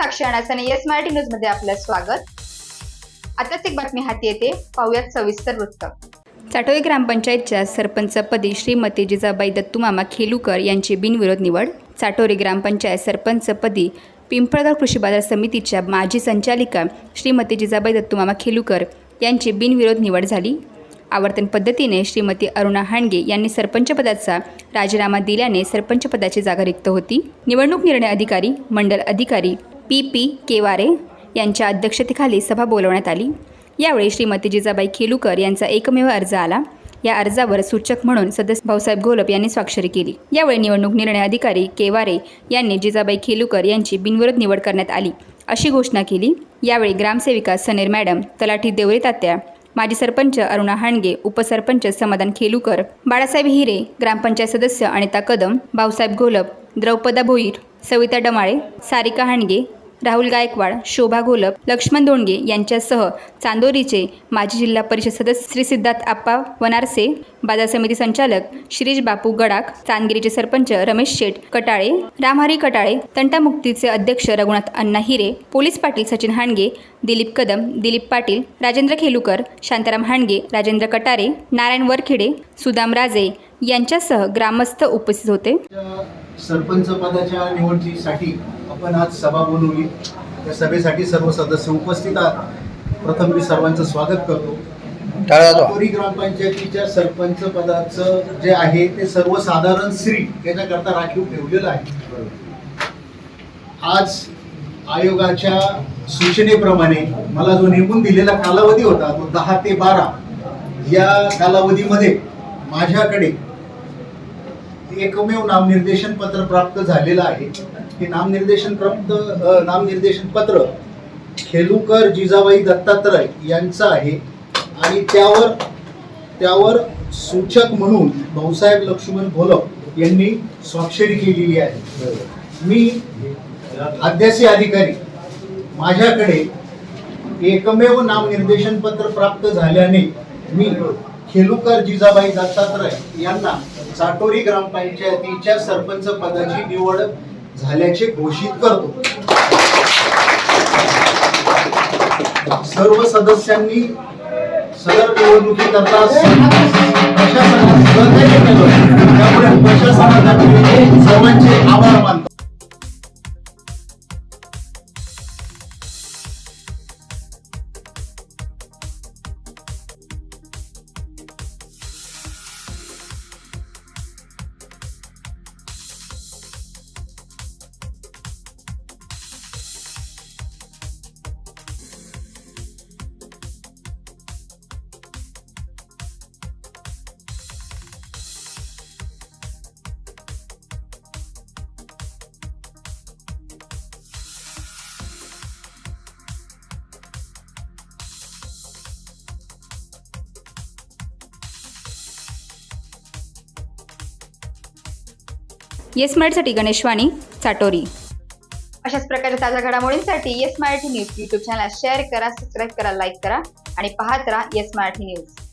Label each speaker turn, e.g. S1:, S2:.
S1: साक्षी अणासाने yes Marathi news मध्ये आपलं स्वागत। आताच एक बातमी हाती येते, पाहूयात सविस्तर वृत्त। चाटोळी ग्रामपंचायतच्या सरपंचपदी श्रीमती जिजाबाई दत्तूमामा खेलुकर यांची बिनविरोध निवड। चाटोरी ग्रामपंचायत सरपंचपदी पिंपळगाव कृषी बाजार समितीच्या माजी संचालिका श्रीमती जिजाबाई दत्तूमामा खेलुकर यांची बिनविरोध निवड झाली। आवर्तन पद्धतीने श्रीमती अरुणा हांडगे यांनी सरपंचपदाचा राजीनामा दिल्याने सरपंचपदाची जागा रिक्त होती। निवडणूक निर्णय अधिकारी मंडल अधिकारी PP केवारे यांच्या अध्यक्षतेखाली सभा बोलवण्यात आली। यावेळी श्रीमती जिजाबाई खेलुकर यांचा एकमेव अर्ज आला। या अर्जावर सूचक म्हणून सदस्य भाऊसाहेब घोलप यांनी स्वाक्षरी केली। यावेळी निवडणूक निर्णय अधिकारी केवारे यांनी जिजाबाई खेलुकर यांची बिनविरोध निवड करण्यात आली अशी घोषणा केली। यावेळी ग्रामसेविका सनेर मॅडम, तलाठी देवरे तात्या, माजी सरपंच अरुणा हांडगे, उपसरपंच समाधान खेलुकर, बाळासाहेब हिरे, ग्रामपंचायत सदस्य अनिता कदम, भाऊसाहेब घोलप, द्रौपदा भोईर, सविता डमाळे, सारिका हांडगे, राहुल गायकवाड, शोभा घोलप, लक्ष्मण दोंडगे यांच्यासह चांदोरीचे माजी जिल्हा परिषद सदस्य श्री सिद्धार्थ आप्पा वनारसे, बाजार समिती संचालक शिरीष बापू गडाख, चांदगिरीचे सरपंच रमेश शेठ कटाळे, रामहरी कटाळे, तंटामुक्तीचे अध्यक्ष रघुनाथ अण्णा हिरे, पोलीस पाटील सचिन हांडगे, दिलीप कदम, दिलीप पाटील, राजेंद्र खेलुकर, शांताराम हांडगे, राजेंद्र कटारे, नारायण वरखेडे, सुदाम राजे यांच्यासह ग्रामस्थ उपस्थित होते।
S2: सरपंच पदाच्या निवडीसाठी आपण आज सभा बोलवली। त्या सभेसाठी सर्व सदस्य उपस्थित आहेत। प्रथम मी सर्वांचं स्वागत करतो। चाटोरी ग्रामपंचायतीच्या सरपंच पदाचं जे आहे ते सर्वसाधारण श्री याच्याकरता राखीव ठेवलेलं आहे। आज आयोगाच्या सूचनेप्रमाणे मला जो नेमून दिलेला कालावधी होता तो 10 ते 12 या कालावधीमध्ये माझ्याकडे एकमेव नामनिर्देशन पत्र प्राप्त झालेलं आहे। हे नामनिर्देशन पत्र खेलुकर जिजाबाई दत्तात्रय यांचं आहे आणि त्यावर सूचक म्हणून भाऊसाहेब लक्ष्मण घोलप यांनी स्वाक्षरी केलेली आहे। मी अध्यासी अधिकारी, माझ्याकडे एकमेव नामनिर्देशन पत्र प्राप्त झाल्याने मी खेलुकर जिजाबाई दत्तात्रय यांना चाटोरी ग्रामपंचायतीच्या सरपंच पदाची निवड झाल्याचे घोषित करतो। सर्व सदस्यांनी सदर निवडणुकीकरता प्रशासनात सहकार्य केलं, त्यामुळे प्रशासनाचे सर्वांचे आभार मानतो।
S1: येस मराठीसाठी गणेश वाणी, चाटोरी। अशाच प्रकारच्या ताज्या घडामोडींसाठी yes Marathi news YouTube channel share करा, सबस्क्राईब करा, लाईक करा आणि पाहत राहा येस मराठी न्यूज।